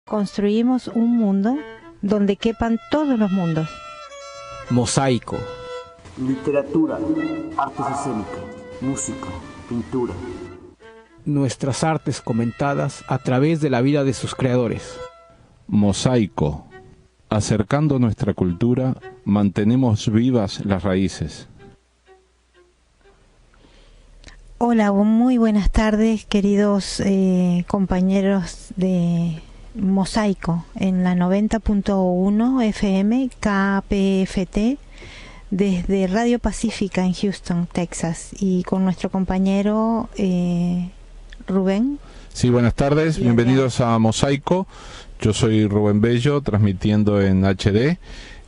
Construimos un mundo donde quepan todos los mundos. Mosaico. Literatura, artes escénicas, música, pintura. Nuestras artes comentadas a través de la vida de sus creadores. Mosaico. Acercando nuestra cultura, mantenemos vivas las raíces. Hola, muy buenas tardes, queridos compañeros de Mosaico en la 90.1 FM KPFT desde Radio Pacífica en Houston, Texas, y con nuestro compañero Rubén. Sí, buenas tardes, bienvenidos a Mosaico. Yo soy Rubén Bello, transmitiendo en HD.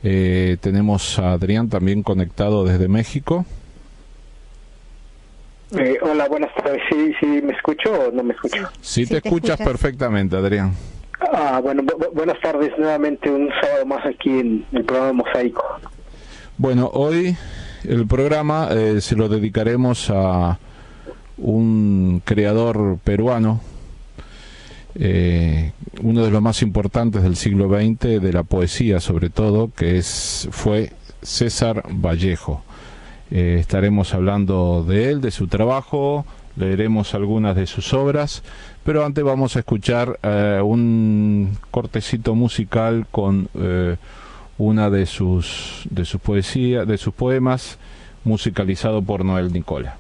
Tenemos a Adrián también conectado desde México. Hola, buenas tardes. ¿Sí me escucho o no me escucho? Sí, te escuchas perfectamente, Adrián. Bueno, buenas tardes. Nuevamente un sábado más aquí en el programa Mosaico. Bueno, hoy el programa se lo dedicaremos a un creador peruano, uno de los más importantes del siglo XX, de la poesía sobre todo, que fue César Vallejo. Estaremos hablando de él, de su trabajo, leeremos algunas de sus obras, pero antes vamos a escuchar un cortecito musical con una de sus poesías, de sus poemas, musicalizado por Noel Nicola.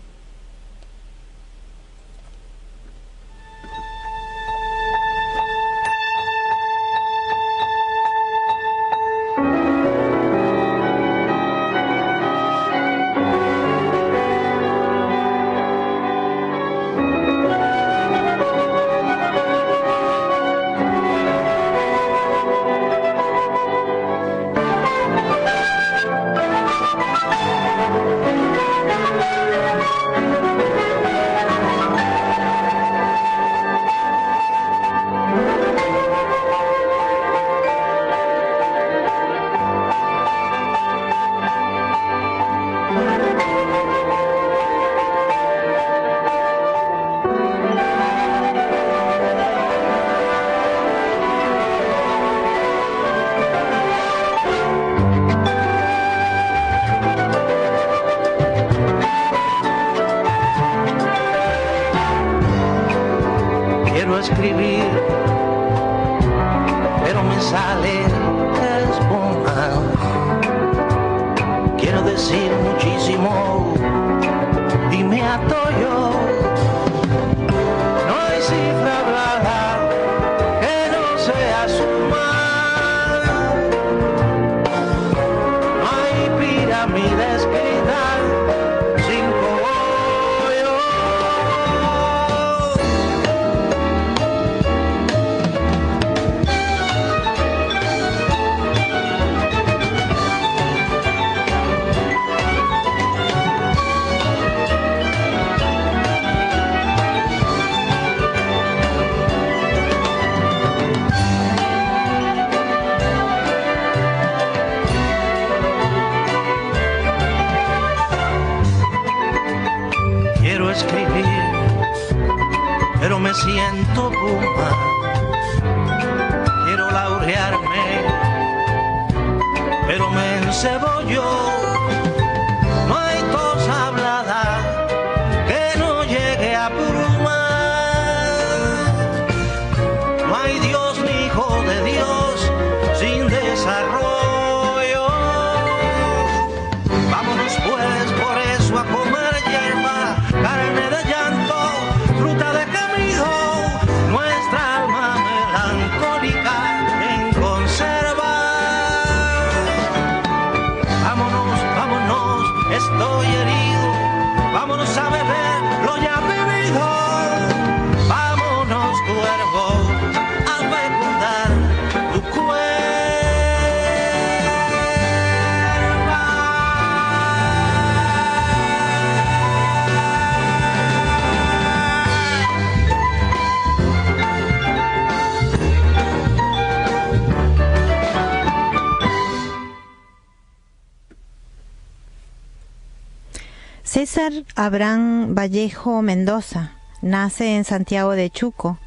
César Abraham Vallejo Mendoza nace en Santiago de Chuco,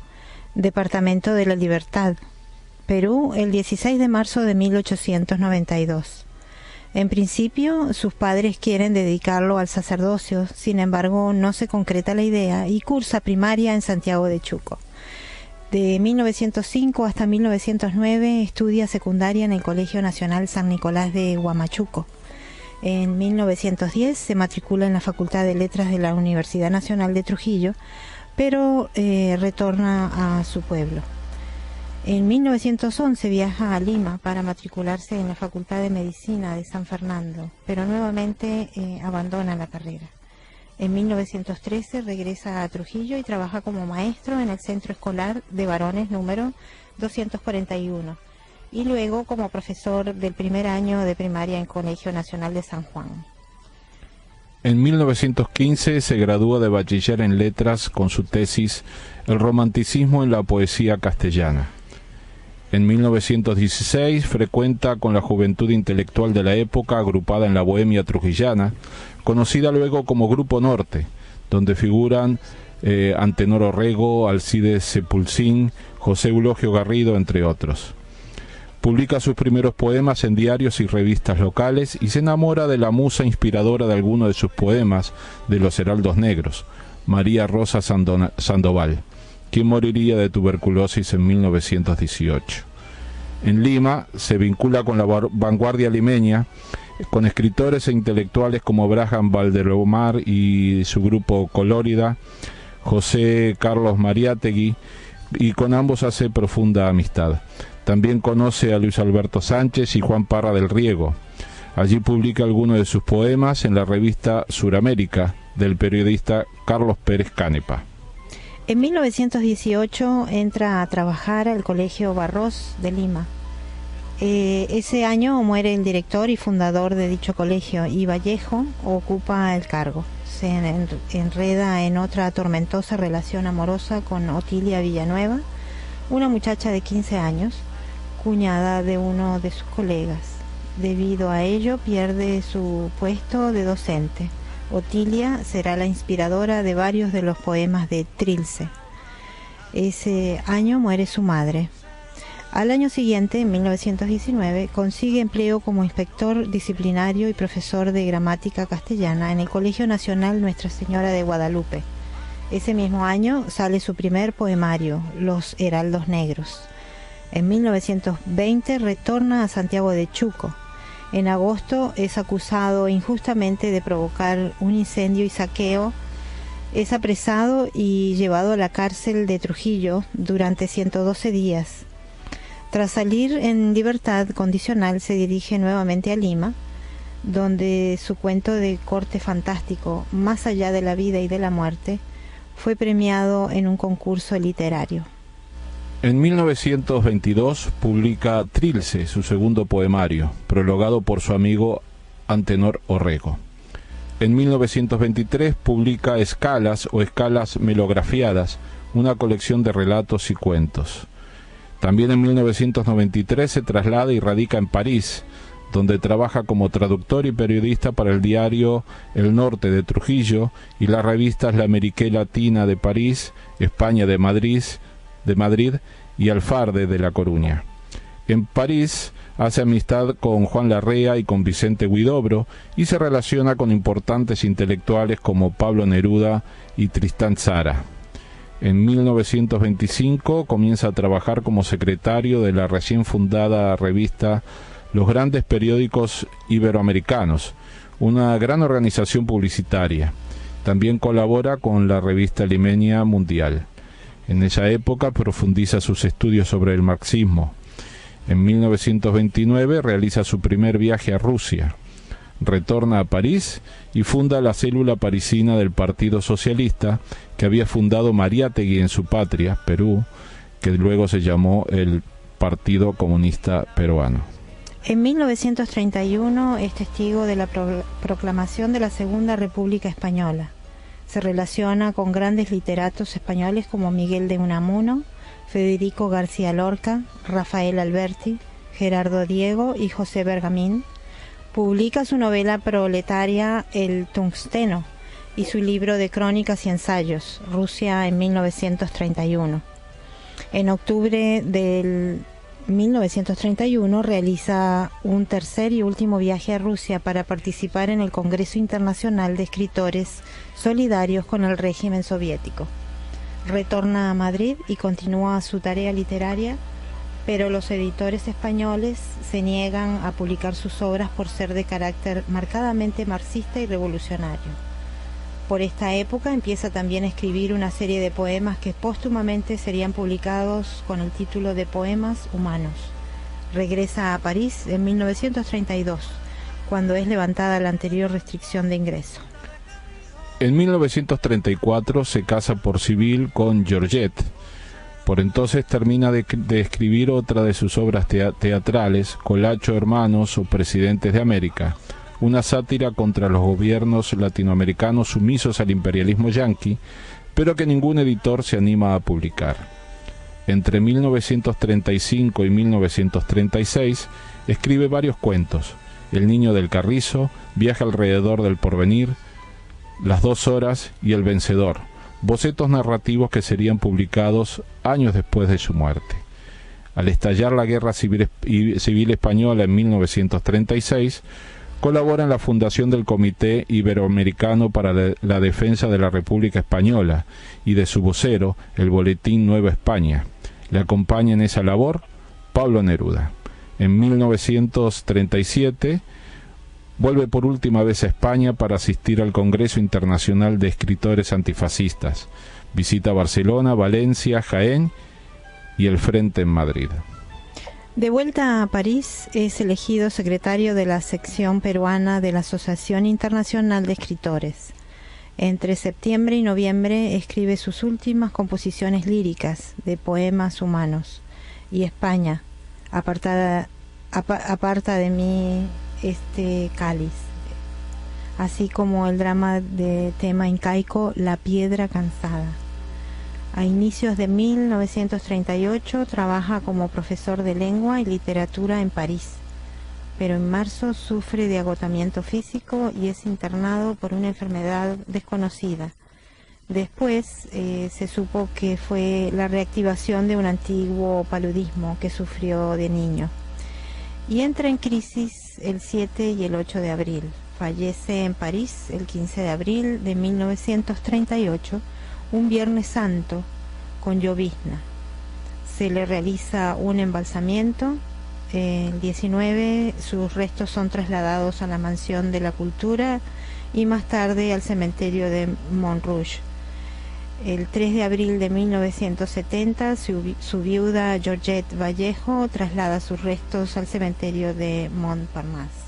Departamento de la Libertad, Perú, el 16 de marzo de 1892. En principio, sus padres quieren dedicarlo al sacerdocio, sin embargo, no se concreta la idea y cursa primaria en Santiago de Chuco. De 1905 hasta 1909 estudia secundaria en el Colegio Nacional San Nicolás de Huamachuco. En 1910 se matricula en la Facultad de Letras de la Universidad Nacional de Trujillo, pero retorna a su pueblo. En 1911 viaja a Lima para matricularse en la Facultad de Medicina de San Fernando, pero nuevamente abandona la carrera. En 1913 regresa a Trujillo y trabaja como maestro en el Centro Escolar de Varones número 241 y luego como profesor del primer año de primaria en Colegio Nacional de San Juan. En 1915 se gradúa de bachiller en letras con su tesis El romanticismo en la poesía castellana. En 1916 frecuenta con la juventud intelectual de la época agrupada en la Bohemia trujillana, conocida luego como Grupo Norte, donde figuran Antenor Orrego, Alcides Sepulsín, José Eulogio Garrido, entre otros. Publica sus primeros poemas en diarios y revistas locales y se enamora de la musa inspiradora de alguno de sus poemas, de los Heraldos Negros, María Rosa Sandoval, quien moriría de tuberculosis en 1918. En Lima se vincula con la vanguardia limeña, con escritores e intelectuales como Braham Valdelomar y su grupo Colórida, José Carlos Mariátegui, y con ambos hace profunda amistad. También conoce a Luis Alberto Sánchez y Juan Parra del Riego. Allí publica algunos de sus poemas en la revista Suramérica del periodista Carlos Pérez Canepa. En 1918 entra a trabajar al Colegio Barros de Lima. Ese año muere el director y fundador de dicho colegio y Vallejo ocupa el cargo. Se enreda en otra tormentosa relación amorosa con Otilia Villanueva, una muchacha de 15 años, cuñada de uno de sus colegas. Debido a ello pierde su puesto de docente. Otilia será la inspiradora de varios de los poemas de Trilce. Ese año muere su madre. Al año siguiente, en 1919, consigue empleo como inspector disciplinario y profesor de gramática castellana en el Colegio Nacional Nuestra Señora de Guadalupe. Ese mismo año sale su primer poemario, Los Heraldos Negros. En 1920 retorna a Santiago de Chuco. En agosto es acusado injustamente de provocar un incendio y saqueo. Es apresado y llevado a la cárcel de Trujillo durante 112 días. Tras salir en libertad condicional se dirige nuevamente a Lima, donde su cuento de corte fantástico, Más allá de la vida y de la muerte, fue premiado en un concurso literario. En 1922 publica Trilce, su segundo poemario, prologado por su amigo Antenor Orrego. En 1923 publica Escalas o Escalas Melografiadas, una colección de relatos y cuentos. También en 1993 se traslada y radica en París, donde trabaja como traductor y periodista para el diario El Norte de Trujillo y las revistas La Amérique Latina de París, España de Madrid y Alfarde de La Coruña. En París hace amistad con Juan Larrea y con Vicente Huidobro y se relaciona con importantes intelectuales como Pablo Neruda y Tristán Tzara. En 1925 comienza a trabajar como secretario de la recién fundada revista Los Grandes Periódicos Iberoamericanos, una gran organización publicitaria. También colabora con la revista limeña Mundial. En esa época profundiza sus estudios sobre el marxismo. En 1929 realiza su primer viaje a Rusia. Retorna a París y funda la célula parisina del Partido Socialista que había fundado Mariátegui en su patria, Perú, que luego se llamó el Partido Comunista Peruano. En 1931 es testigo de la proclamación de la Segunda República Española. Se relaciona con grandes literatos españoles como Miguel de Unamuno, Federico García Lorca, Rafael Alberti, Gerardo Diego y José Bergamín. Publica su novela proletaria El Tungsteno y su libro de crónicas y ensayos, Rusia en 1931. En octubre del 1931 realiza un tercer y último viaje a Rusia para participar en el Congreso Internacional de Escritores Solidarios con el régimen soviético. Retorna a Madrid y continúa su tarea literaria, pero los editores españoles se niegan a publicar sus obras por ser de carácter marcadamente marxista y revolucionario. Por esta época empieza también a escribir una serie de poemas que póstumamente serían publicados con el título de Poemas Humanos. Regresa a París en 1932, cuando es levantada la anterior restricción de ingreso. En 1934 se casa por civil con Georgette. Por entonces termina de escribir otra de sus obras teatrales, Colacho Hermanos o Presidentes de América, una sátira contra los gobiernos latinoamericanos sumisos al imperialismo yanqui, pero que ningún editor se anima a publicar. Entre 1935 y 1936 escribe varios cuentos: El niño del carrizo, Viaje alrededor del porvenir, Las 2 horas y El vencedor, bocetos narrativos que serían publicados años después de su muerte. Al estallar la Guerra Civil Española en 1936, colabora en la fundación del Comité Iberoamericano para la Defensa de la República Española y de su vocero, el Boletín Nueva España. Le acompaña en esa labor Pablo Neruda. En 1937 vuelve por última vez a España para asistir al Congreso Internacional de Escritores Antifascistas. Visita Barcelona, Valencia, Jaén y el Frente en Madrid. De vuelta a París, es elegido secretario de la sección peruana de la Asociación Internacional de Escritores. Entre septiembre y noviembre escribe sus últimas composiciones líricas de Poemas Humanos. Y España, aparta de mí este cáliz, así como el drama de tema incaico La piedra cansada. A inicios de 1938 trabaja como profesor de lengua y literatura en París, pero en marzo sufre de agotamiento físico y es internado por una enfermedad desconocida. Después se supo que fue la reactivación de un antiguo paludismo que sufrió de niño. Y entra en crisis el 7 y el 8 de abril. Fallece en París el 15 de abril de 1938, un Viernes Santo, con llovizna. Se le realiza un embalsamiento. El 19 sus restos son trasladados a la Mansión de la Cultura y más tarde al cementerio de Montrouge. El 3 de abril de 1970 su viuda Georgette Vallejo traslada sus restos al cementerio de Montparnasse.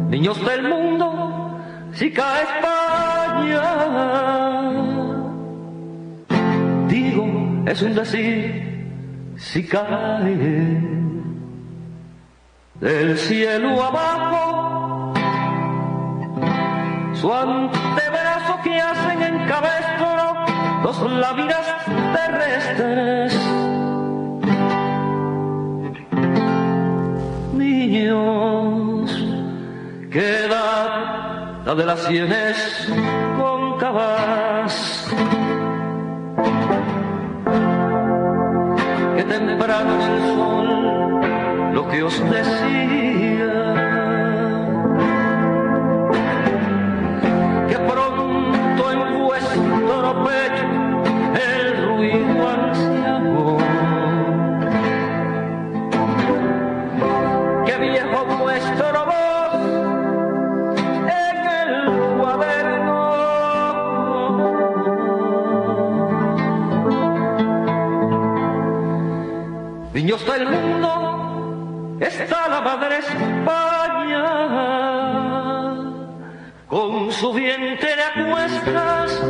Niños del mundo, si cae España, digo, es un decir, si cae del cielo abajo, su antebrazo que hacen en cabestro dos láminas terrestres. Niños, queda la de las sienes cóncavas, que temprano en el sol lo que os decía, que pronto en vuestro pecho el ruido anciano, que viejo vuestro niños del mundo, está la madre España, con su vientre a cuestas,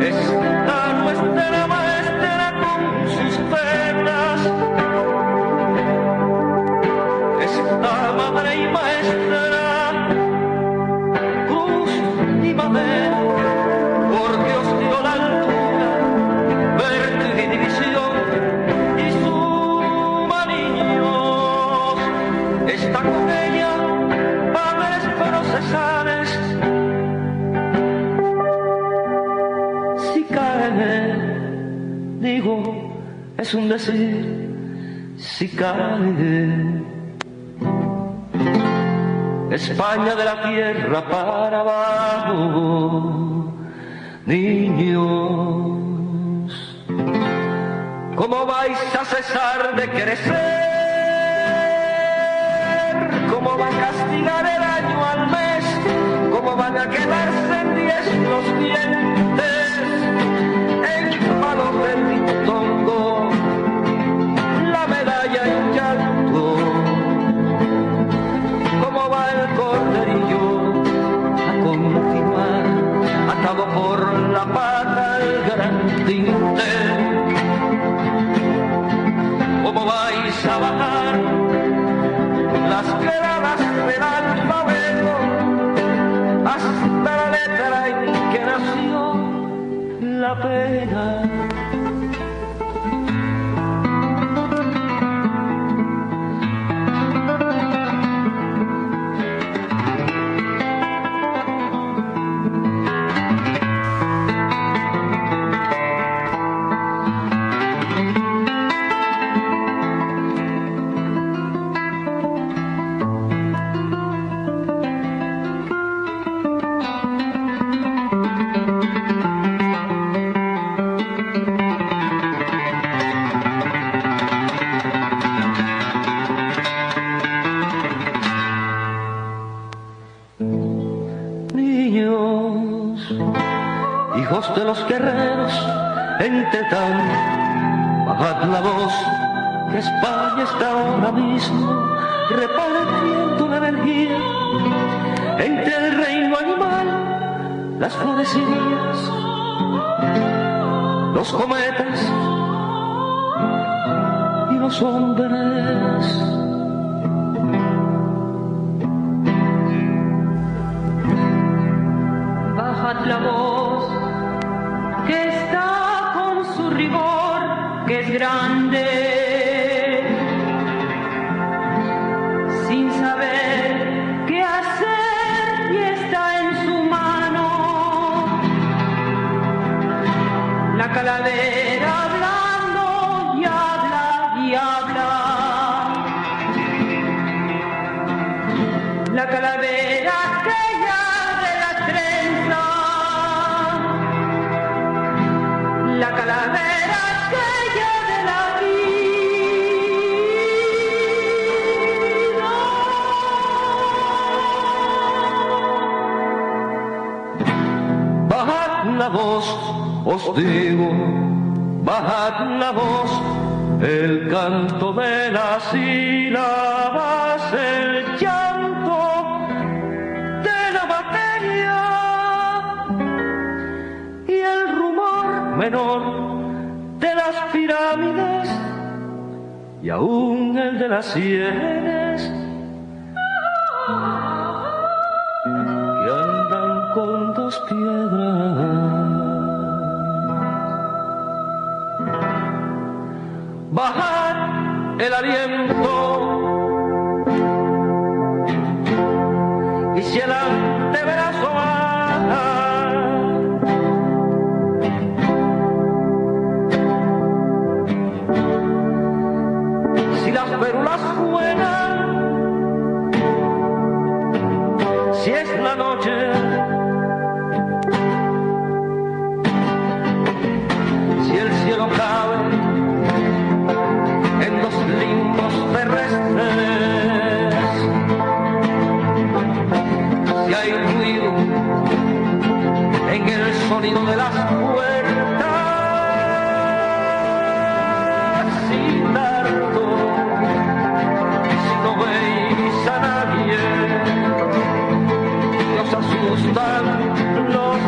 está nuestra maestra con sus penas, está con ella, padres procesales. Si cae, digo, es un decir, si cae. España de la tierra para abajo, niños, ¿cómo vais a cesar de crecer? ¿Cómo va a castigar el año al mes? ¿Cómo van a quedarse en 10 los dientes en palos del dictongo, la medalla en llanto? ¿Cómo va el corderillo a continuar atado por la pata al gran dintel? ¿Cómo vais a bajar las quedadas del alfabeto hasta la letra en que nació la pena? De los guerreros, entre tanto, bajad la voz, que España está ahora mismo repartiendo la energía entre el reino animal, las florecillas, los cometas y los hombres. Bajad la voz, que está con su rigor, que es grande, sin saber qué hacer y está en su mano la calavera hablando y habla y habla, la calavera aquella de la trenza, la calavera aquella de la vida. Bajad la voz, os digo, bajad la voz, el canto de las sílabas, el llanto de la materia y el rumor menor de las pirámides y aún el de las sienes que andan con dos piedras. Bajad el aliento y si el antebrazo baja, si las férulas juegan, si es la noche, si el cielo cabe en los limbos terrestres, si hay ruido en el sonido de las puertas, si tardo, si no veis a nadie, que os asustan los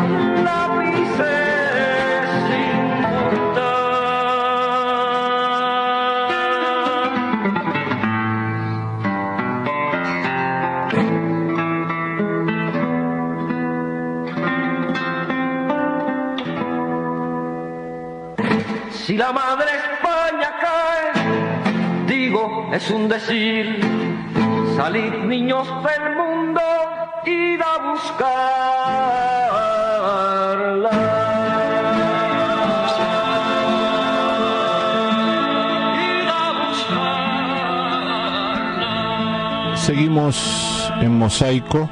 lápices sin punta. Si la madre España cae, digo, es un decir, Salid, niños del mundo, id a buscarla. Id a buscarla. Seguimos en Mosaico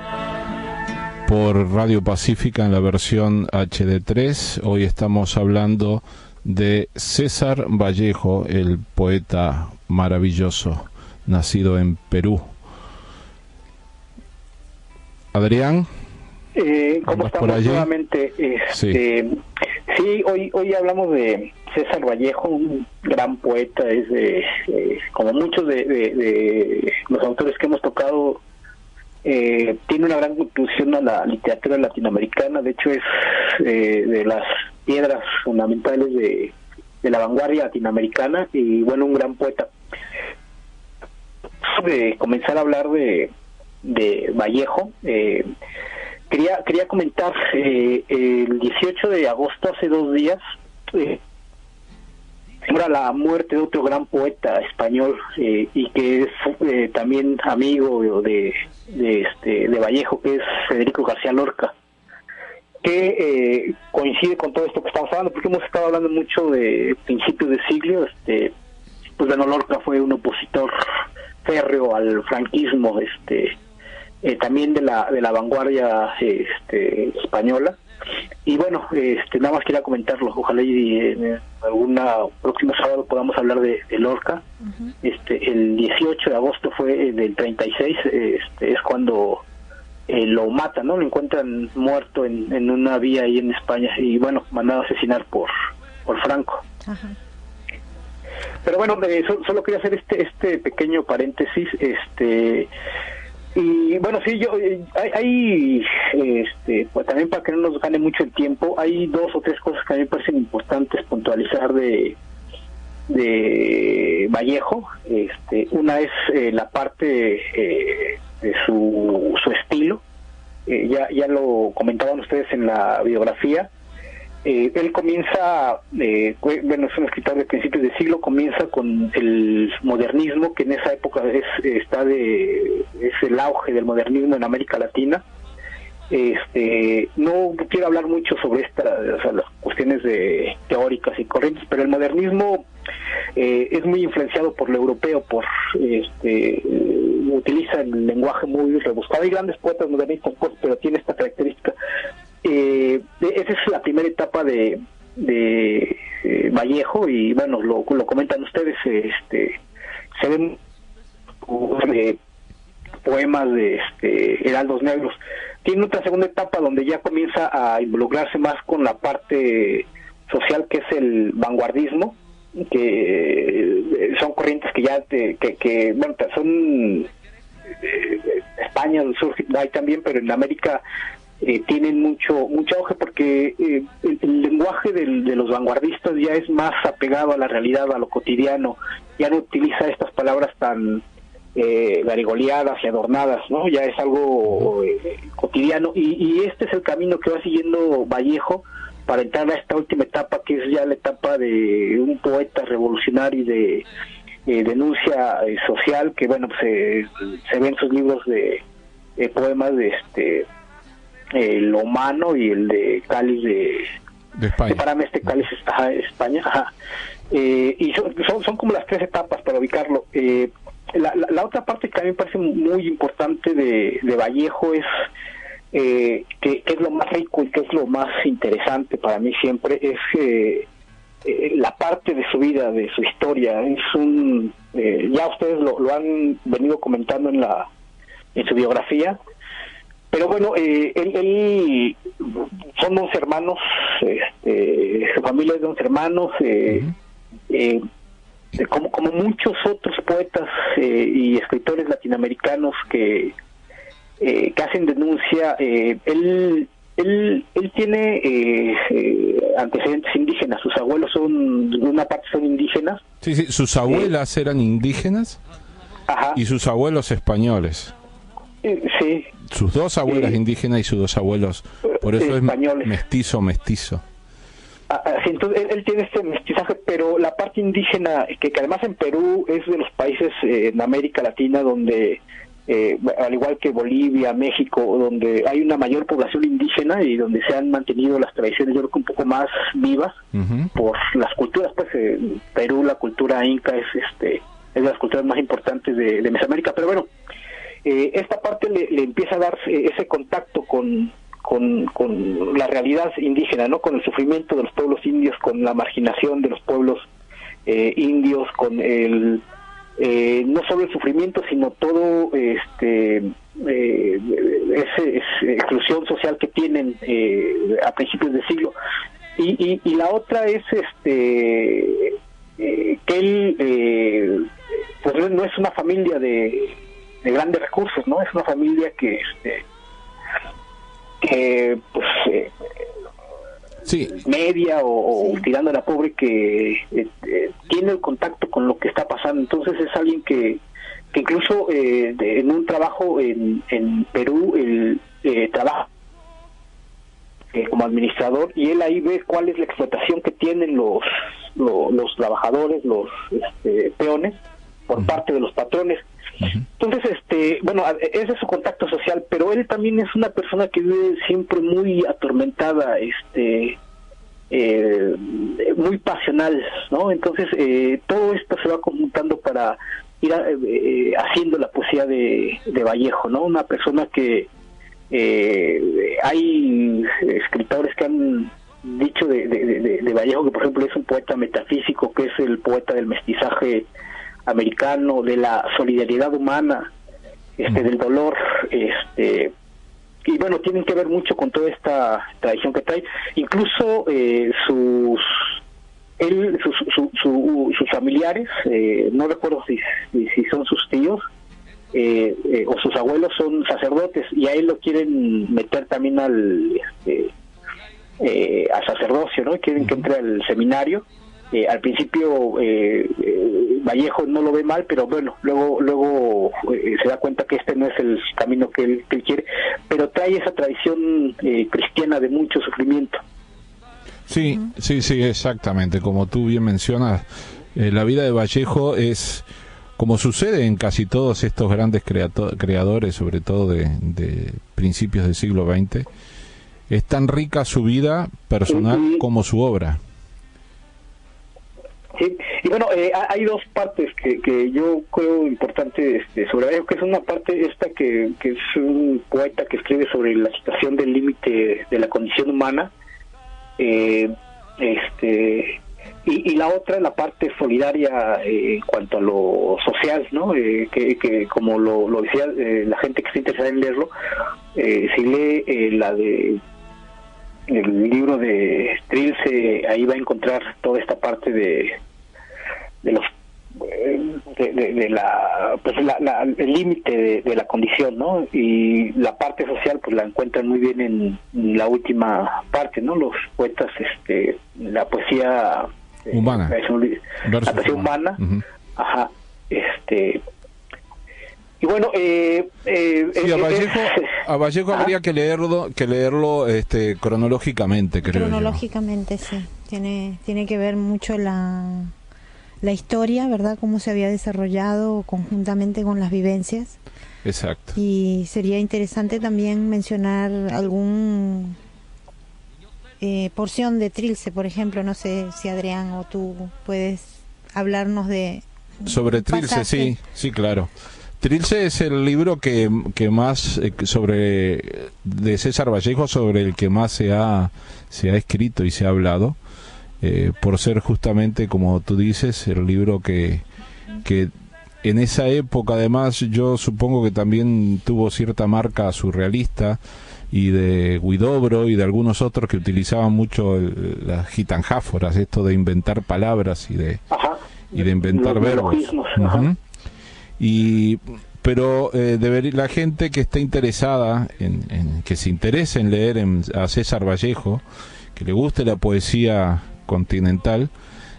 por Radio Pacífica en la versión HD3. Hoy estamos hablando de César Vallejo, el poeta maravilloso, nacido en Perú. Adrián, ¿cómo estamos nuevamente? Sí, hoy hablamos de César Vallejo, un gran poeta. Es como muchos de los autores que hemos tocado, tiene una gran contribución a la literatura latinoamericana. De hecho, es de las piedras fundamentales de la vanguardia latinoamericana, y bueno, un gran poeta. De comenzar a hablar de Vallejo, quería comentar el 18 de agosto, hace 2 días, era la muerte de otro gran poeta español, y que es también amigo de Vallejo, que es Federico García Lorca, que coincide con todo esto que estamos hablando, porque hemos estado hablando mucho de principios de siglo. Pues bueno, Lorca fue un opositor férreo al franquismo, también de la vanguardia española. Y bueno, nada más quería comentarlo. Ojalá y en alguna próximo sábado podamos hablar de Lorca. Uh-huh. El 18 de agosto fue del 36, es cuando lo matan, ¿no? Lo encuentran muerto en una vía ahí en España, y bueno, mandado a asesinar por Franco. Uh-huh. Pero bueno, solo quería hacer este pequeño paréntesis. Y bueno, sí, yo hay pues también, para que no nos gane mucho el tiempo, hay 2 o 3 cosas que a mí me parecen importantes puntualizar de Vallejo. Una es la parte de su estilo. Ya lo comentaban ustedes en la biografía. Él comienza, bueno, es un escritor de principios de siglo, comienza con el modernismo, que en esa época es el auge del modernismo en América Latina. No quiero hablar mucho sobre las cuestiones teóricas y corrientes, pero el modernismo es muy influenciado por lo europeo, utiliza el lenguaje muy rebuscado. Hay grandes poetas modernistas, pues, pero tiene esta característica. Esa es la primera etapa de Vallejo, y bueno, lo comentan ustedes. Se ven poemas de heraldos negros. Tiene otra segunda etapa donde ya comienza a involucrarse más con la parte social, que es el vanguardismo, que son corrientes que ya bueno, son España surge ahí también, pero en América tienen mucho auge, porque el lenguaje de los vanguardistas ya es más apegado a la realidad, a lo cotidiano. Ya no utiliza estas palabras tan garigoleadas y adornadas, ¿no? Ya es algo cotidiano, y este es el camino que va siguiendo Vallejo para entrar a esta última etapa, que es ya la etapa de un poeta revolucionario y de denuncia social, que bueno, pues, se ven sus libros de poemas de Lo Humano y el de Cáliz de España. Sepárame Cáliz, España. Ajá. Y son como las 3 etapas para ubicarlo. La otra parte que a mí me parece muy importante de Vallejo es que es lo más rico y que es lo más interesante para mí siempre, es la parte de su vida, de su historia. Es ya ustedes lo han venido comentando en su biografía, pero bueno, él son 11 hermanos, su familia es de 11 hermanos, como muchos otros poetas y escritores latinoamericanos que hacen denuncia. Él tiene antecedentes indígenas. Sus abuelos de una parte son indígenas. Sí, sus abuelas eran indígenas. Ajá. Y sus abuelos españoles. Sí. Sus 2 abuelas indígenas y sus 2 abuelos. Por eso españoles. Es mestizo. Sí, entonces él tiene este mestizaje, pero la parte indígena, que además en Perú es de los países en América Latina donde al igual que Bolivia, México, donde hay una mayor población indígena y donde se han mantenido las tradiciones, yo creo que un poco más vivas por las culturas. Pues en Perú la cultura inca es de las culturas más importantes de Mesoamérica, pero bueno, esta parte le empieza a dar ese contacto con la realidad indígena, ¿no? Con el sufrimiento de los pueblos indios, con la marginación de los pueblos indios, con el no solo el sufrimiento, sino todo esa exclusión social que tienen a principios del siglo. Y la otra es que él pues no es una familia de grandes recursos, ¿no? Es una familia que pues sí, media o tirando a la pobre, que tiene el contacto con lo que está pasando. Entonces es alguien que incluso en un trabajo en Perú él trabaja como administrador, y él ahí ve cuál es la explotación que tienen los trabajadores, los peones, por parte de los patrones. Entonces, bueno, ese es su contacto social, pero él también es una persona que vive siempre muy atormentada, muy pasional, ¿no? Entonces, todo esto se va conjuntando para ir haciendo la poesía de Vallejo, ¿no? Una persona que hay escritores que han dicho de Vallejo que, por ejemplo, es un poeta metafísico, que es el poeta del mestizaje americano, de la solidaridad humana, del dolor, y bueno, tienen que ver mucho con toda esta tradición que trae. Incluso sus familiares, no recuerdo si son sus tíos o sus abuelos, son sacerdotes, y a él lo quieren meter también al sacerdocio, ¿no? Quieren que entre al seminario. Al principio Vallejo no lo ve mal, pero bueno, luego se da cuenta que este no es el camino que él quiere, pero trae esa tradición cristiana de mucho sufrimiento. Sí, exactamente, como tú bien mencionas, la vida de Vallejo es, como sucede en casi todos estos grandes creadores, sobre todo de principios del siglo XX, es tan rica su vida personal como su obra. Sí, y bueno, hay dos partes que yo creo importante sobre Vallejo, que es una parte que es un poeta que escribe sobre la situación del límite de la condición humana, y la otra, la parte solidaria en cuanto a lo social, ¿no? Que como lo decía la gente que está interesada en leerlo, si lee el libro de Trilce, ahí va a encontrar toda esta parte de los el límite de la condición, ¿no? Y la parte social pues la encuentran muy bien en la última parte, ¿no? Los poetas, la poesía humana, la poesía humana, ajá, y bueno, sí, a Vallejo habría que leerlo cronológicamente, creo. Cronológicamente, sí. Tiene que ver mucho la historia, ¿verdad? Cómo se había desarrollado conjuntamente con las vivencias. Exacto. Y sería interesante también mencionar algún porción de Trilce, por ejemplo. No sé si Adrián o tú puedes hablarnos sobre Trilce. Sí, claro. Trilce es el libro que más de César Vallejo, sobre el que más se ha escrito y se ha hablado, por ser justamente, como tú dices, el libro que en esa época, además, yo supongo que también tuvo cierta marca surrealista, y de Huidobro y de algunos otros que utilizaban mucho las gitanjáforas, esto de inventar palabras y de inventar verbos. Pero la gente que esté interesada que se interese en leer a César Vallejo, que le guste la poesía continental,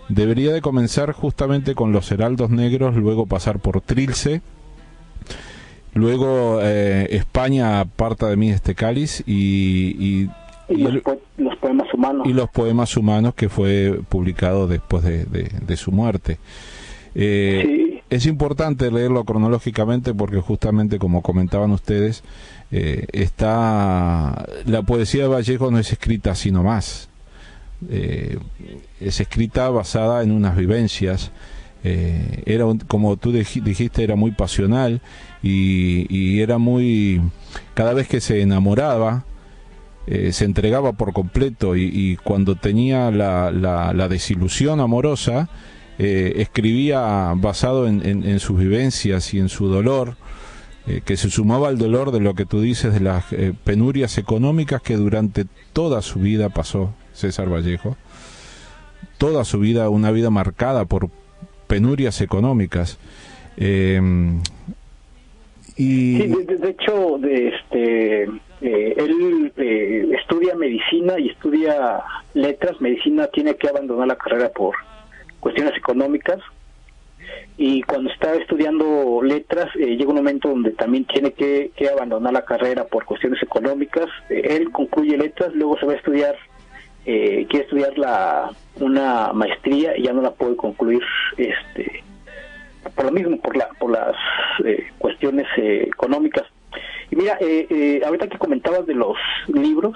debería de comenzar justamente con Los Heraldos Negros, luego pasar por Trilce, luego España aparta de mí este cáliz, y los poemas humanos. Y los poemas humanos, que fue publicado después de su muerte. Sí. Es importante leerlo cronológicamente porque justamente como comentaban ustedes, la poesía de Vallejo no es escrita así nomás, es escrita basada en unas vivencias, como tú dijiste, era muy pasional y era muy, cada vez que se enamoraba, se entregaba por completo y cuando tenía la desilusión amorosa, escribía basado en sus vivencias y en su dolor, que se sumaba al dolor de lo que tú dices, de las penurias económicas que durante toda su vida pasó César Vallejo, toda su vida, una vida marcada por penurias económicas. Sí, de hecho, él estudia medicina y estudia letras. Medicina tiene que abandonar la carrera por cuestiones económicas, y cuando está estudiando letras llega un momento donde también tiene que abandonar la carrera por cuestiones económicas. Él concluye letras, luego se va a estudiar, quiere estudiar una maestría y ya no la puede concluir, por lo mismo, por las cuestiones económicas. Y mira, ahorita que comentabas de los libros,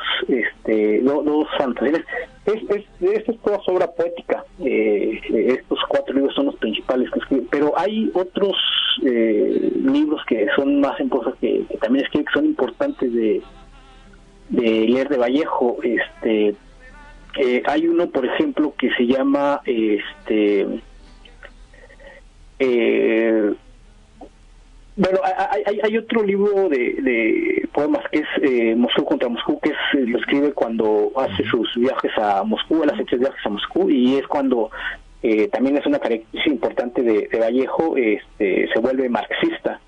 dos anotaciones, esto es toda su obra poética, estos 4 libros son los principales que escribe, pero hay otros libros que son más en cosas que también escribe, que son importantes de leer de Vallejo. Hay uno, por ejemplo, que se llama bueno, hay otro libro de poemas que es Moscú contra Moscú, que lo escribe cuando hace sus viajes a Moscú, él hace 3 viajes a Moscú, y es cuando también es una característica importante de Vallejo, se vuelve marxista.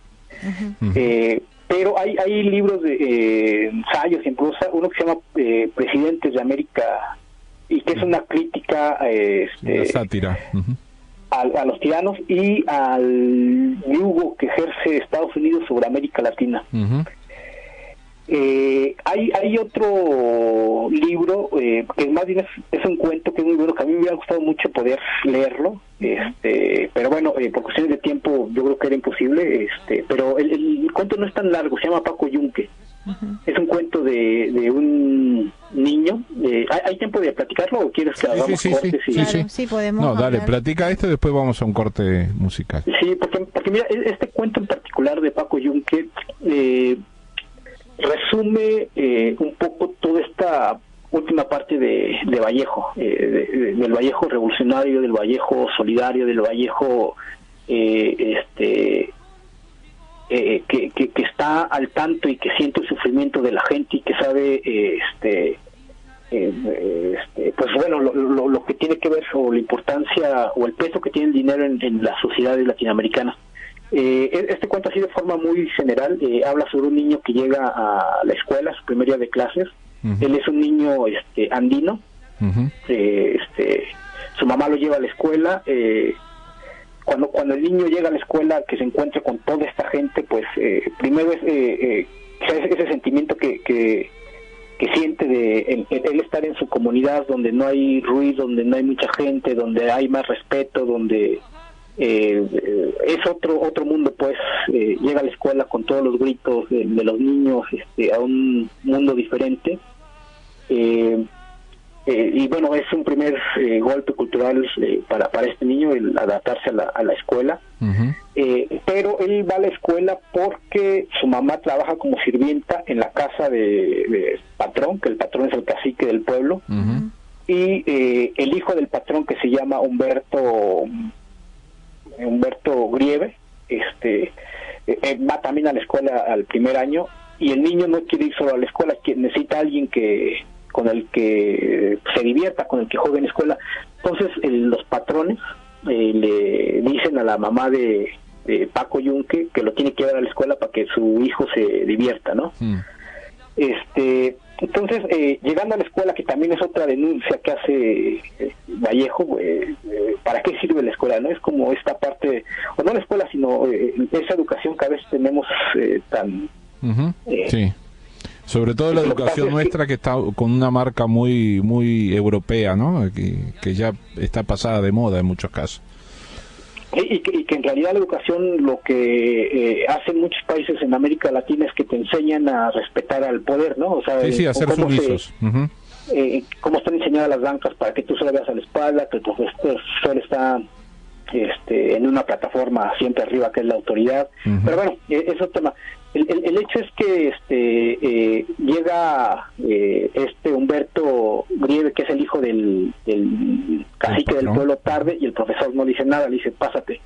Pero hay libros de ensayos y en prosa, uno que se llama Presidentes de América, y que es una crítica, una sátira. A los tiranos y al yugo que ejerce Estados Unidos sobre América Latina. Hay otro libro que más bien es un cuento que es muy bueno, que a mí me hubiera gustado mucho poder leerlo, pero bueno, por cuestiones de tiempo yo creo que era imposible, pero el cuento no es tan largo, se llama Paco Yunque. Es un cuento de un niño. ¿Hay tiempo de platicarlo o quieres que hagamos cortes? Sí, podemos. No, dale, platica esto y después vamos a un corte musical. Sí, porque mira, este cuento en particular de Paco Yunque resume un poco toda esta última parte de Vallejo, del Vallejo revolucionario, del Vallejo solidario, del Vallejo que está al tanto y que siente el sufrimiento de la gente y que sabe pues bueno, lo que tiene que ver, o la importancia o el peso que tiene el dinero en las sociedades latinoamericanas. Este cuento así de forma muy general habla sobre un niño que llega a la escuela, su primer día de clases. Él es un niño andino. Su mamá lo lleva a la escuela. Cuando el niño llega a la escuela, que se encuentra con toda esta gente, pues primero es ese sentimiento que siente de el estar en su comunidad, donde no hay ruido, donde no hay mucha gente, donde hay más respeto, donde es otro mundo, pues llega a la escuela con todos los gritos de los niños, a un mundo diferente. Y bueno, es un primer golpe cultural para este niño, el adaptarse a la escuela. Pero él va a la escuela porque su mamá trabaja como sirvienta en la casa de patrón, que el patrón es el cacique del pueblo. Y el hijo del patrón, que se llama Humberto Grieve, va también a la escuela al primer año, y el niño no quiere ir solo a la escuela, que necesita a alguien con el que se divierta, con el que juegue en escuela. Entonces los patrones le dicen a la mamá de Paco Yunque que lo tiene que llevar a la escuela para que su hijo se divierta, ¿no? Entonces, llegando a la escuela, que también es otra denuncia que hace Vallejo, ¿para qué sirve la escuela? No es como esta parte, o no la escuela, sino esa educación que a veces tenemos tan... sí. Sobre todo la educación nuestra, que está con una marca muy europea, ¿no? Que ya está pasada de moda en muchos casos. Y que en realidad la educación lo que hacen muchos países en América Latina es que te enseñan a respetar al poder, ¿no? O sea, sí, a ser sumisos. Cómo están diseñadas las bancas para que tú solo veas a la espalda, que el profesor está en una plataforma siempre arriba, que es la autoridad. Pero bueno, es otro tema. El hecho es que llega Humberto Grieve, que es el hijo del cacique del pueblo, tarde, y el profesor no dice nada, le dice pásate.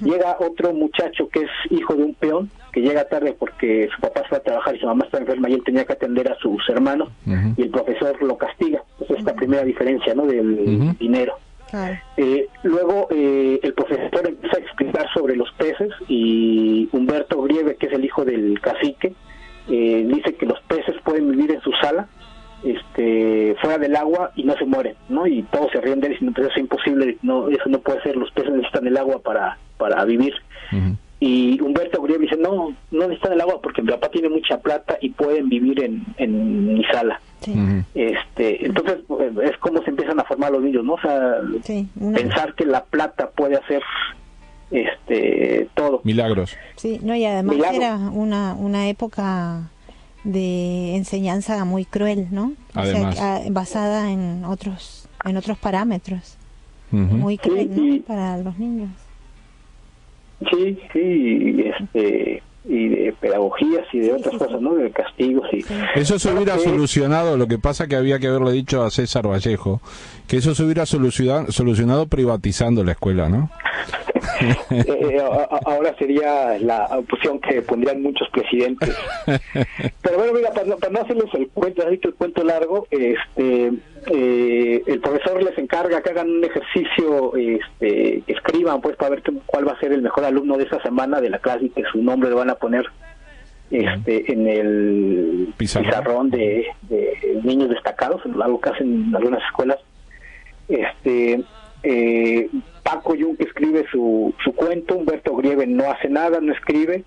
Llega otro muchacho que es hijo de un peón, que llega tarde porque su papá se va a trabajar y su mamá está enferma y él tenía que atender a sus hermanos, y el profesor lo castiga. Entonces esta primera diferencia, ¿no?, del dinero. Luego el profesor empieza a explicar sobre los peces, y Humberto Grieve, que es el hijo del cacique, dice que los peces pueden vivir en su sala, fuera del agua, y no se mueren, ¿no? Y todos se ríen de él diciendo, pero eso es imposible, no, eso no puede ser, los peces necesitan el agua para vivir. Y Humberto Grieve dice, no necesitan el agua porque mi papá tiene mucha plata y pueden vivir en mi sala. Entonces es como se empiezan a formar los niños, ¿no? O sea, pensar que la plata puede hacer todo. Milagros. Sí, no, y además era una época de enseñanza muy cruel, ¿no? Además. O sea, basada en otros parámetros. Muy cruel, ¿no?, para los niños. Sí, y de pedagogías y de otras cosas, ¿no?, de castigos. Eso se hubiera solucionado. Lo que pasa que había que haberle dicho a César Vallejo que eso se hubiera solucionado privatizando la escuela, ¿no? Ahora sería la opción que pondrían muchos presidentes. Pero bueno, mira, para no hacerles el cuento largo, el profesor les encarga que hagan un ejercicio, que escriban, pues, para ver cuál va a ser el mejor alumno de esa semana de la clase, y que su nombre lo van a poner en el pizarrón de niños destacados, algo que hacen en algunas escuelas. Paco Yunque escribe su cuento, Humberto Grieve no hace nada, no escribe.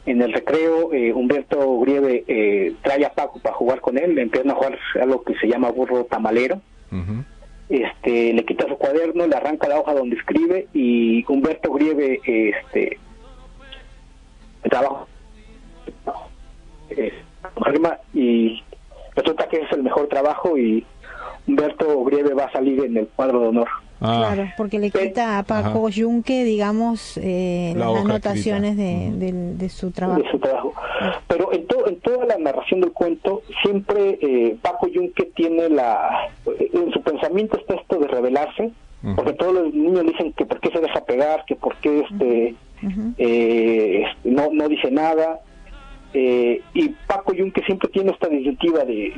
En el recreo, Humberto Grieve trae a Paco para jugar con él, le empiezan a jugar algo que se llama burro tamalero. Le quita su cuaderno, le arranca la hoja donde escribe, y Humberto Grieve trabaja y resulta que es el mejor trabajo, y Humberto Grieve va a salir en el cuadro de honor. Claro, porque le quita a Paco Yunque, digamos, las anotaciones de su trabajo. Pero en toda la narración del cuento, siempre Paco Yunque tiene en su pensamiento está esto de rebelarse, porque todos los niños dicen que por qué se deja pegar, que por qué no dice nada. Y Paco Yunque siempre tiene esta disyuntiva de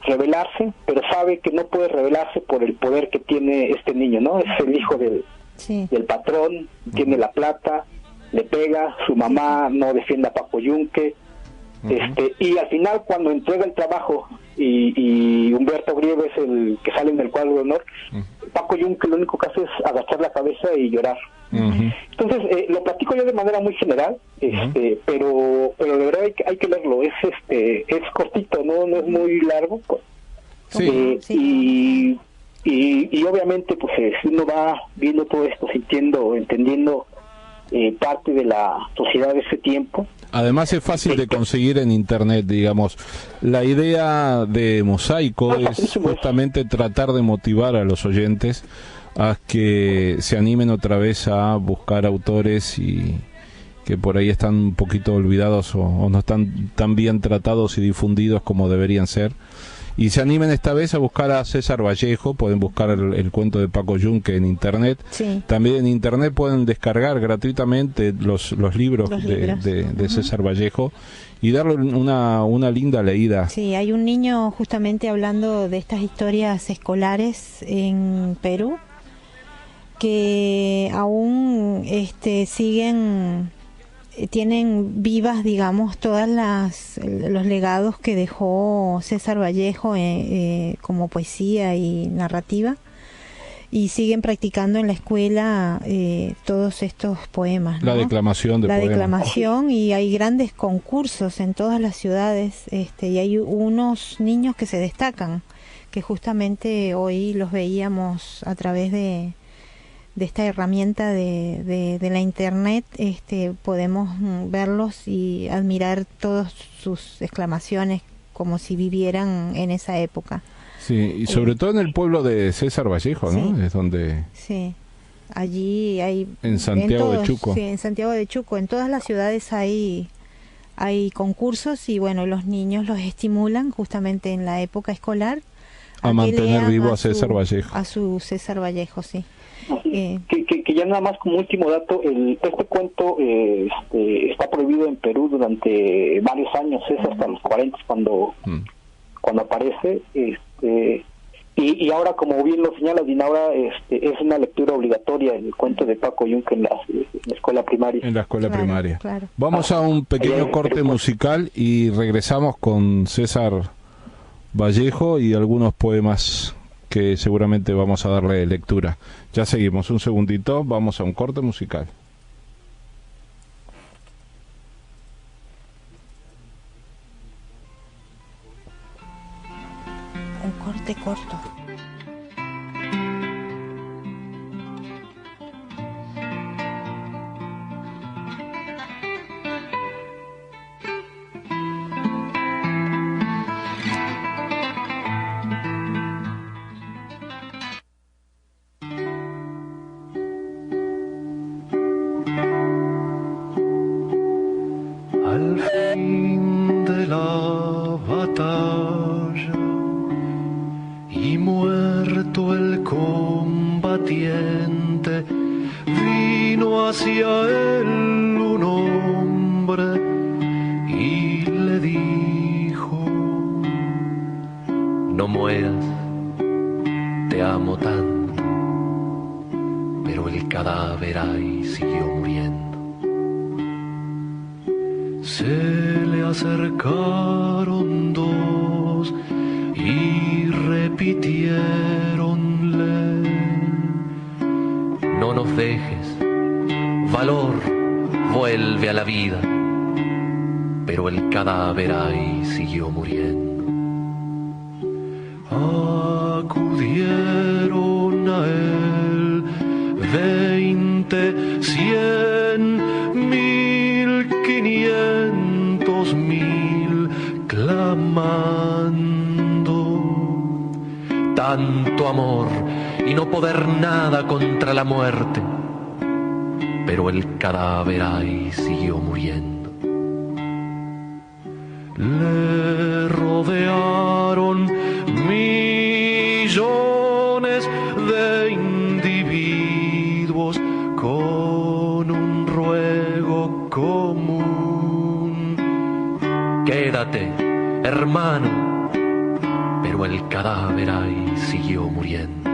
rebelarse, pero sabe que no puede rebelarse por el poder que tiene este niño, ¿no? Es el hijo del patrón, tiene la plata, le pega, su mamá no defiende a Paco Yunque, y al final, cuando entrega el trabajo y Humberto Grieve es el que sale en el cuadro de honor, Paco Yunque lo único que hace es agachar la cabeza y llorar. Entonces lo platico yo de manera muy general, pero de verdad hay que leerlo. Es cortito, no es muy largo, pues. Y obviamente pues uno va viendo todo esto, entendiendo parte de la sociedad de ese tiempo. Además es fácil de conseguir en internet, digamos. La idea de Mosaico es justamente tratar de motivar a los oyentes a que se animen otra vez a buscar autores y que por ahí están un poquito olvidados o no están tan bien tratados y difundidos como deberían ser, y se animen esta vez a buscar a César Vallejo. Pueden buscar el cuento de Paco Yunque en internet. También en internet pueden descargar gratuitamente los libros de César Vallejo y darle una linda leída. Sí, hay un niño justamente hablando de estas historias escolares en Perú que aún tienen vivas, digamos, todas los legados que dejó César Vallejo como poesía y narrativa, y siguen practicando en la escuela todos estos poemas, ¿no? La declamación de poemas. La declamación, y hay grandes concursos en todas las ciudades, y hay unos niños que se destacan, que justamente hoy los veíamos a través de esta herramienta de la internet, podemos verlos y admirar todas sus exclamaciones como si vivieran en esa época. Sí, y sobre todo en el pueblo de César Vallejo, ¿no? Sí. Es donde... Sí, allí hay... En Santiago de Chuco. Sí, en Santiago de Chuco. En todas las ciudades hay concursos y bueno, los niños los estimulan justamente en la época escolar a mantener vivo a César Vallejo. A su César Vallejo, sí. Que ya nada más como último dato, este cuento está prohibido en Perú durante varios años, es hasta los 40 cuando aparece, y ahora, como bien lo señala Dinaura, es una lectura obligatoria el cuento de Paco Yunque en la escuela primaria. En la escuela primaria. Claro. Vamos a un pequeño corte musical y regresamos con César Vallejo y algunos poemas que seguramente vamos a darle lectura. Ya seguimos, un segundito, vamos a un corte musical. Un corte corto. Al fin de la batalla y muerto el combatiente, vino hacia él un hombre y le dijo: no mueras, te amo tanto. Pero el cadáver ahí siguió muriendo. Se le acercaron dos y repitiéronle: no nos dejes, valor, vuelve a la vida. Pero el cadáver ahí siguió muriendo. Acudieron a él 20, 100, 1500, 1000, clamando tanto amor y no poder nada contra la muerte. Pero el cadáver ahí siguió muriendo. Le rodearon millones de individuos con un ruego común: quédate, hermano. Pero el cadáver ahí siguió muriendo.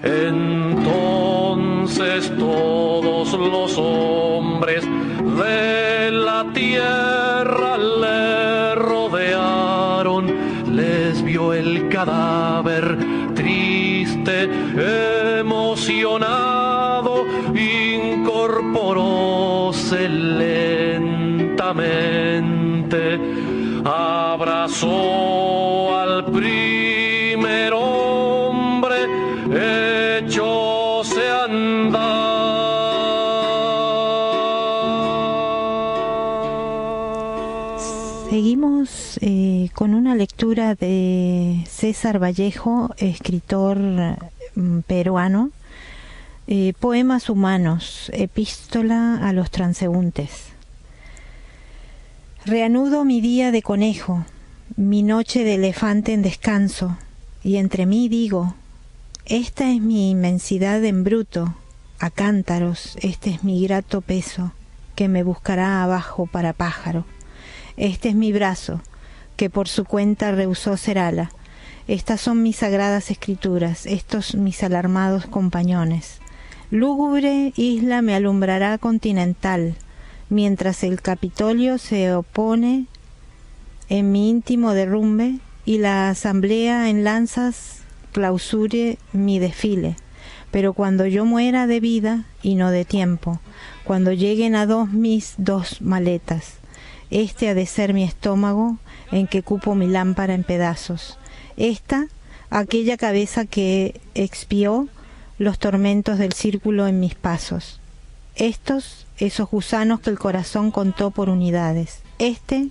Entonces todos los hombres de la tierra le rodearon, les vio el cadáver triste, emocionado, incorporóse lentamente, abrazó al primer hombre, echóse a andar. Seguimos con una lectura de César Vallejo, escritor peruano. Poemas humanos, epístola a los transeúntes. Reanudo mi día de conejo, mi noche de elefante en descanso, y entre mí digo: esta es mi inmensidad en bruto, a cántaros, este es mi grato peso, que me buscará abajo para pájaro. Este es mi brazo, que por su cuenta rehusó ser ala. Estas son mis sagradas escrituras, estos mis alarmados compañones. Lúgubre isla me alumbrará continental, mientras el Capitolio se opone en mi íntimo derrumbe y la asamblea en lanzas clausure mi desfile. Pero cuando yo muera de vida y no de tiempo, cuando lleguen a mis dos maletas, este ha de ser mi estómago en que cupo mi lámpara en pedazos. Esta aquella cabeza que expió los tormentos del círculo en mis pasos. Esos gusanos que el corazón contó por unidades. Este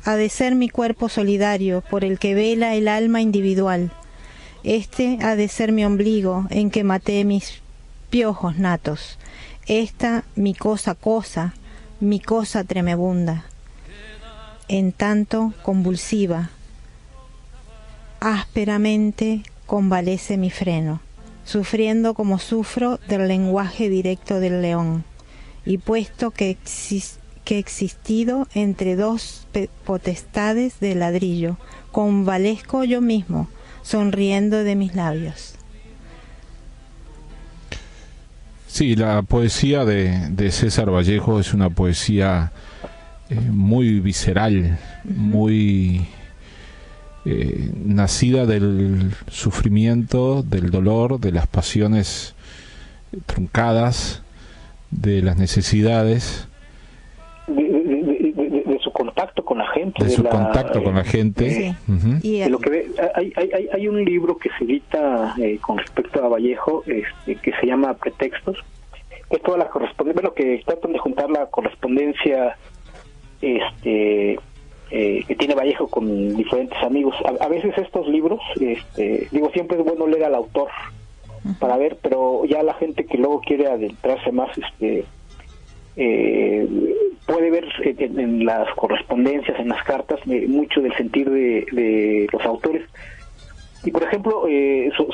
ha de ser mi cuerpo solidario por el que vela el alma individual. Este ha de ser mi ombligo en que maté mis piojos natos. Esta mi cosa, mi cosa tremebunda. En tanto convulsiva, ásperamente convalece mi freno, sufriendo como sufro del lenguaje directo del león, y puesto que he existido entre dos potestades de ladrillo, convalezco yo mismo, sonriendo de mis labios. Sí, la poesía de César Vallejo es una poesía muy visceral, muy nacida del sufrimiento, del dolor, de las pasiones truncadas, de las necesidades, de su contacto con la gente, Sí. Uh-huh. De lo que hay un libro que se edita con respecto a Vallejo, que se llama Pretextos, que es toda la correspondencia, bueno, que tratan de juntar la correspondencia que tiene Vallejo con diferentes amigos. A veces estos libros, siempre es bueno leer al autor para ver, pero ya la gente que luego quiere adentrarse más, puede ver en las correspondencias, en las cartas, mucho del sentir de los autores. Y por ejemplo,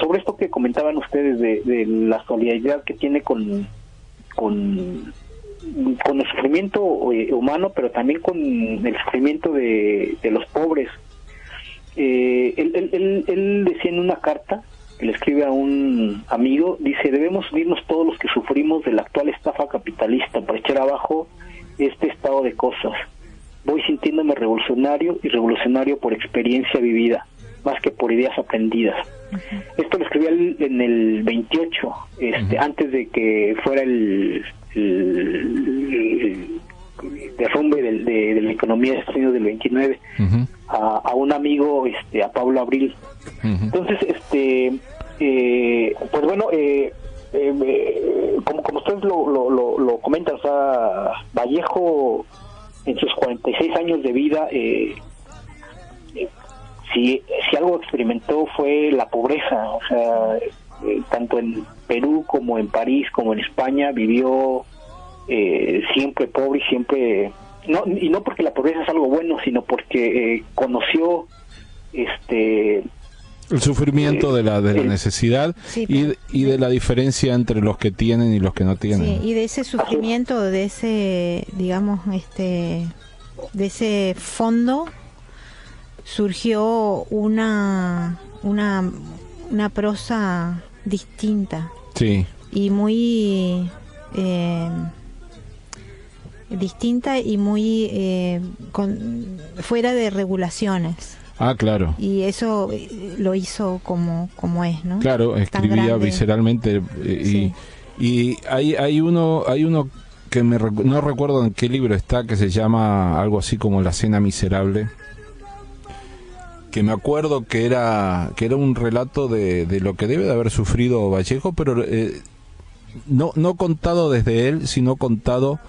sobre esto que comentaban ustedes de la solidaridad que tiene con el sufrimiento humano, pero también con el sufrimiento de los pobres. Él decía en una carta que le escribe a un amigo, dice: debemos unirnos todos los que sufrimos de la actual estafa capitalista para echar abajo este estado de cosas. Voy sintiéndome revolucionario, y revolucionario por experiencia vivida, más que por ideas aprendidas. Uh-huh. Esto lo escribía en el 28, antes de que fuera el derrumbe de la economía de Estados Unidos del 29, uh-huh. a un amigo, a Pablo Abril. Uh-huh. Entonces, pues bueno, como ustedes lo comentan, o sea, Vallejo en sus 46 años de vida, si algo experimentó fue la pobreza, o sea, tanto en Perú como en París como en España vivió siempre pobre y siempre no porque la pobreza es algo bueno, sino porque conoció el sufrimiento de la necesidad, sí, y de la diferencia entre los que tienen y los que no tienen. Sí, y de ese sufrimiento, de ese, digamos, de ese fondo surgió una prosa distinta. Sí. Y muy distinta y muy fuera de regulaciones. Ah, claro. Y eso lo hizo como es, ¿no? Claro, escribía visceralmente. Sí. Y hay uno que no recuerdo en qué libro está, que se llama algo así como La Cena Miserable, que me acuerdo que era un relato de lo que debe de haber sufrido Vallejo, pero no contado desde él, sino contado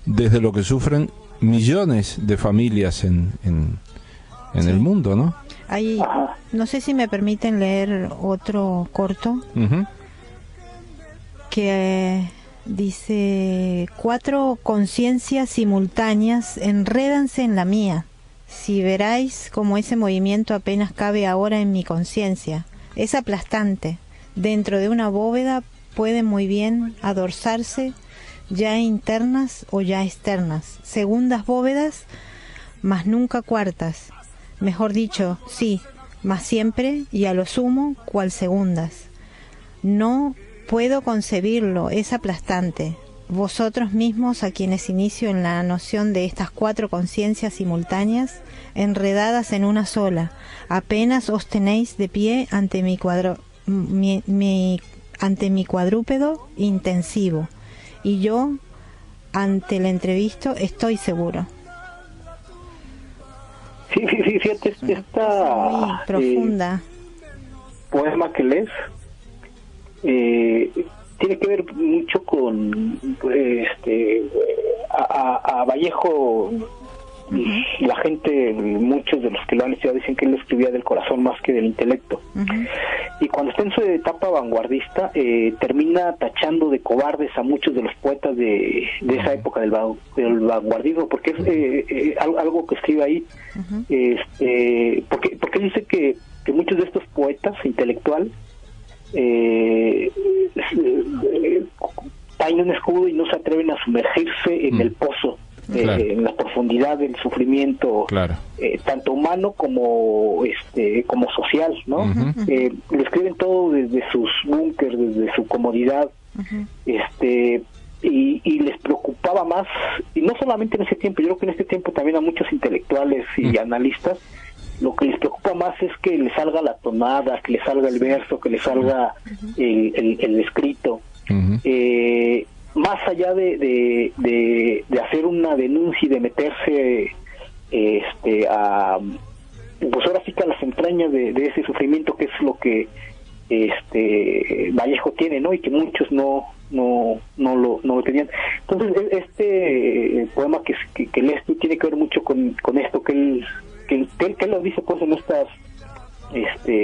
desde lo que sufren millones de familias en sí. el mundo, ¿no? No sé si me permiten leer otro corto, uh-huh. que dice: 4 conciencias simultáneas enrédanse en la mía. Si veráis cómo ese movimiento apenas cabe ahora en mi conciencia, es aplastante. Dentro de una bóveda pueden muy bien adorsarse ya internas o ya externas, segundas bóvedas, mas nunca cuartas. Mejor dicho, sí, mas siempre y a lo sumo cual segundas. No puedo concebirlo, es aplastante. Vosotros mismos, a quienes inicio en la noción de estas 4 conciencias simultáneas, enredadas en una sola, apenas os tenéis de pie ante mi cuadrúpedo intensivo, y yo, ante el entrevisto, estoy seguro. Sí, fíjate, muy profunda. poema que lees tiene que ver mucho con a Vallejo. La gente, muchos de los que lo han estudiado dicen que él escribía del corazón más que del intelecto. Y cuando está en su etapa vanguardista, termina tachando de cobardes a muchos de los poetas de esa época del vanguardismo, porque es algo que escribe ahí. Porque dice que muchos de estos poetas intelectuales traen un escudo y no se atreven a sumergirse en el pozo, en la profundidad del sufrimiento, tanto humano como social, ¿no? Lo escriben todo desde sus búnkers, desde su comodidad, y les preocupaba más, y no solamente en ese tiempo, yo creo que en este tiempo también a muchos intelectuales y analistas, lo que les preocupa más es que les salga la tonada, que les salga el verso, que les salga el escrito. Más allá de hacer una denuncia y de meterse pues ahora sí que a las entrañas de ese sufrimiento, que es lo que Vallejo tiene, ¿no? Y que muchos no lo tenían. Entonces este poema que lees tú tiene que ver mucho con esto que él lo dice pues en estas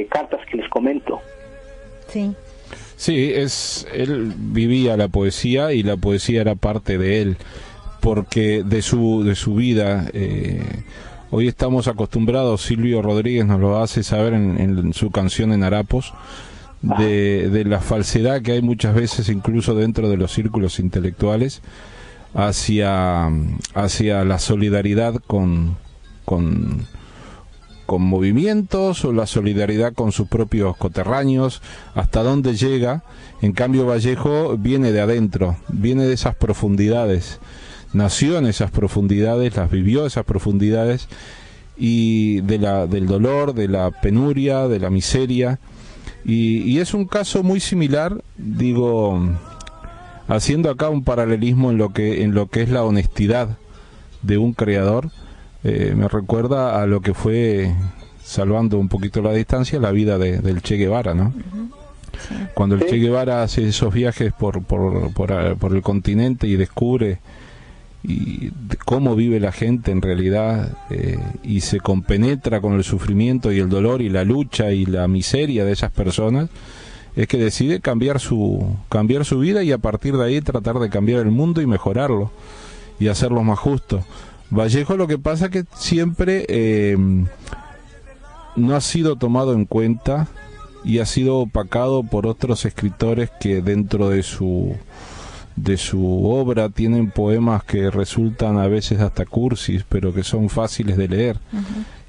cartas que les comento. Sí, él vivía la poesía y la poesía era parte de él, porque de su vida. Hoy estamos acostumbrados, Silvio Rodríguez nos lo hace saber en su canción En Harapos, de la falsedad que hay muchas veces incluso dentro de los círculos intelectuales hacia la solidaridad con movimientos o la solidaridad con sus propios coterráneos, hasta dónde llega. En cambio Vallejo viene de adentro, viene de esas profundidades, nació en esas profundidades, las vivió esas profundidades, y del dolor, de la penuria, de la miseria, y es un caso muy similar, digo, haciendo acá un paralelismo en lo que es la honestidad de un creador. Me recuerda a lo que fue, salvando un poquito la distancia, la vida del Che Guevara, ¿no? Cuando el Che Guevara hace esos viajes por el continente y descubre cómo vive la gente en realidad, y se compenetra con el sufrimiento y el dolor y la lucha y la miseria de esas personas, es que decide cambiar su vida, y a partir de ahí tratar de cambiar el mundo y mejorarlo y hacerlo más justo. Vallejo, lo que pasa que siempre no ha sido tomado en cuenta y ha sido opacado por otros escritores que dentro de su obra tienen poemas que resultan a veces hasta cursis, pero que son fáciles de leer.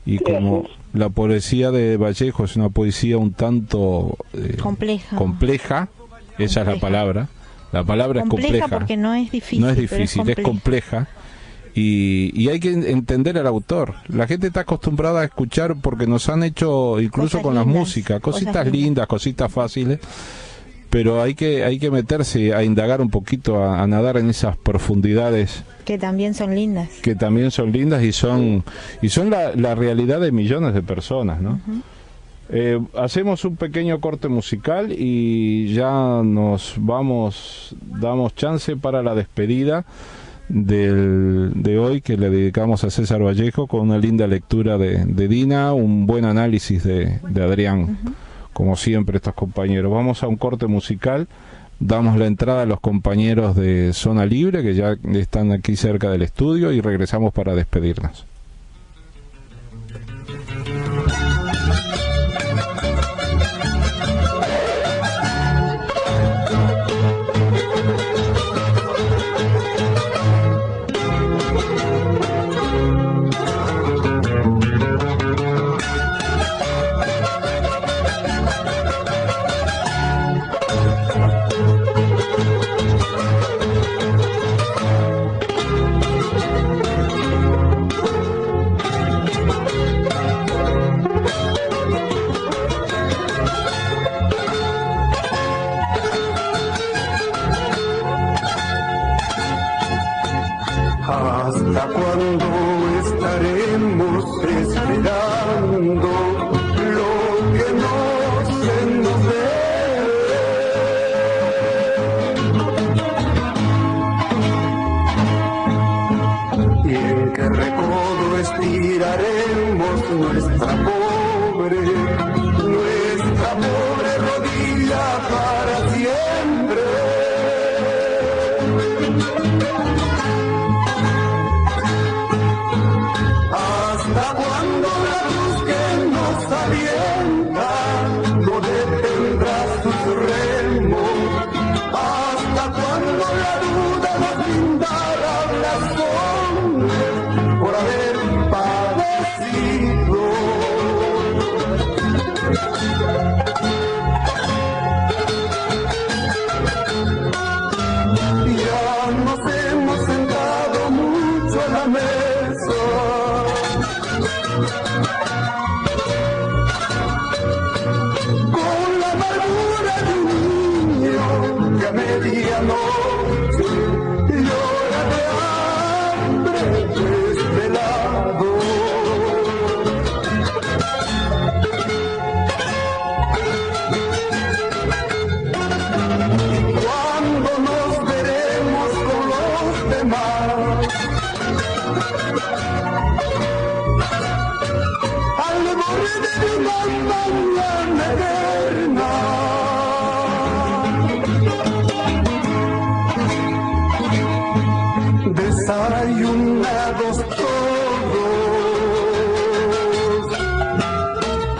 Y como la poesía de Vallejo es una poesía un tanto compleja, esa es la palabra. La palabra es compleja porque no es difícil. No es difícil, es compleja. Y hay que entender al autor. La gente está acostumbrada a escuchar, porque nos han hecho, incluso con la música, cositas lindas, cositas fáciles, pero hay que meterse a indagar un poquito, a nadar en esas profundidades que también son lindas, y son la realidad de millones de personas, ¿no? Hacemos un pequeño corte musical y ya nos vamos, damos chance para la despedida de hoy, que le dedicamos a César Vallejo, con una linda lectura de Dina, un buen análisis de Adrián, como siempre estos compañeros. Vamos a un corte musical, damos la entrada a los compañeros de Zona Libre, que ya están aquí cerca del estudio, y regresamos para despedirnos. ¿Hasta cuándo estaremos esperando lo que nos y en qué recodo estiraremos nuestra pobre rodilla para siempre. ¿Hasta cuando la luz que nos alienta no detendrá sus remos? ¿Hasta cuando la duda nos brindará razones por haber padecido? Ya nos hemos sentado mucho a la mesa, con la amargura de un niño que a medianoche llora de hambre desvelado. ¿Cuándo nos veremos con los demás? Al borde de una mañana eterna, desayunados todos.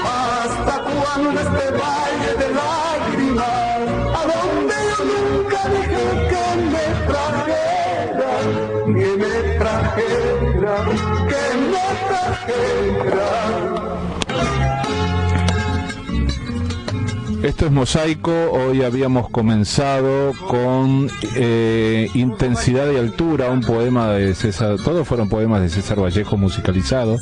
¿Hasta cuándo este valle de lágrimas, a donde yo nunca dije que me trajera, que me trajera, que me trajera? Esto es Mosaico. Hoy habíamos comenzado con Intensidad y Altura, un poema de César. Todos fueron poemas de César Vallejo musicalizados.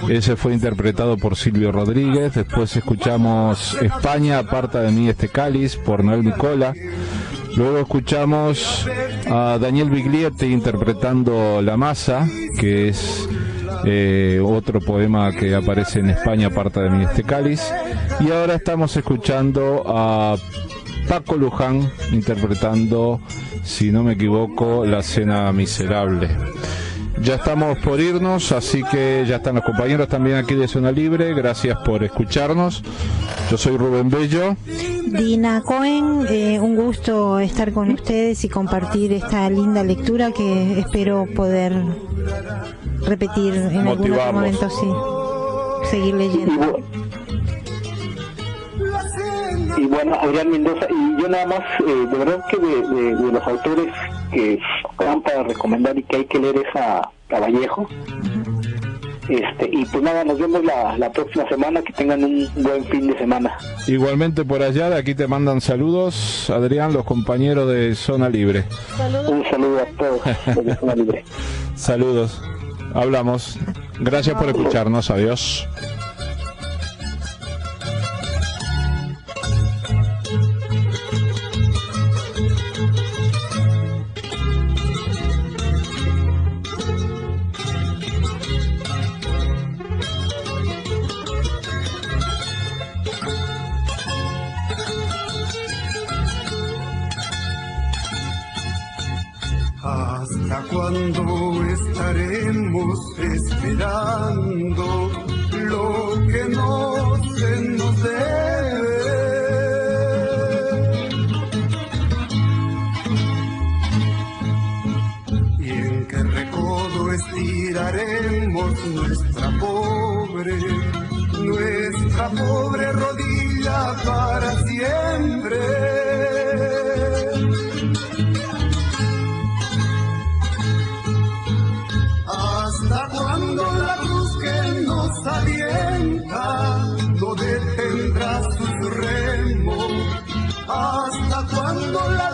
Ese fue interpretado por Silvio Rodríguez. Después escuchamos España, aparta de mí este cáliz, por Noel Nicola. Luego escuchamos a Daniel Biglietti interpretando La Masa, que es otro poema que aparece en España, aparta de mí este cáliz. Y ahora estamos escuchando a Paco Luján interpretando, si no me equivoco, La Cena Miserable. Ya estamos por irnos, así que ya están los compañeros también aquí de Zona Libre. Gracias por escucharnos. Yo soy Rubén Bello. Dina Cohen, un gusto estar con ustedes y compartir esta linda lectura que espero poder repetir en algún otro momento, sí. Seguir leyendo. Y bueno, Adrián Mendoza, y yo nada más, de verdad que de los autores que van para recomendar y que hay que leer es a Vallejo. Y pues nada, nos vemos la próxima semana, que tengan un buen fin de semana. Igualmente por allá, de aquí te mandan saludos, Adrián, los compañeros de Zona Libre. ¿Saludos? Un saludo a todos de Zona Libre. Saludos, hablamos. Gracias por escucharnos, adiós. ¿Hasta cuándo estaremos esperando lo que no se nos debe? ¿Y en qué recodo estiraremos nuestra pobre rodilla para siempre? ¿Hasta cuándo la cruz que nos alienta no detendrá sus remos? ¿Hasta cuándo la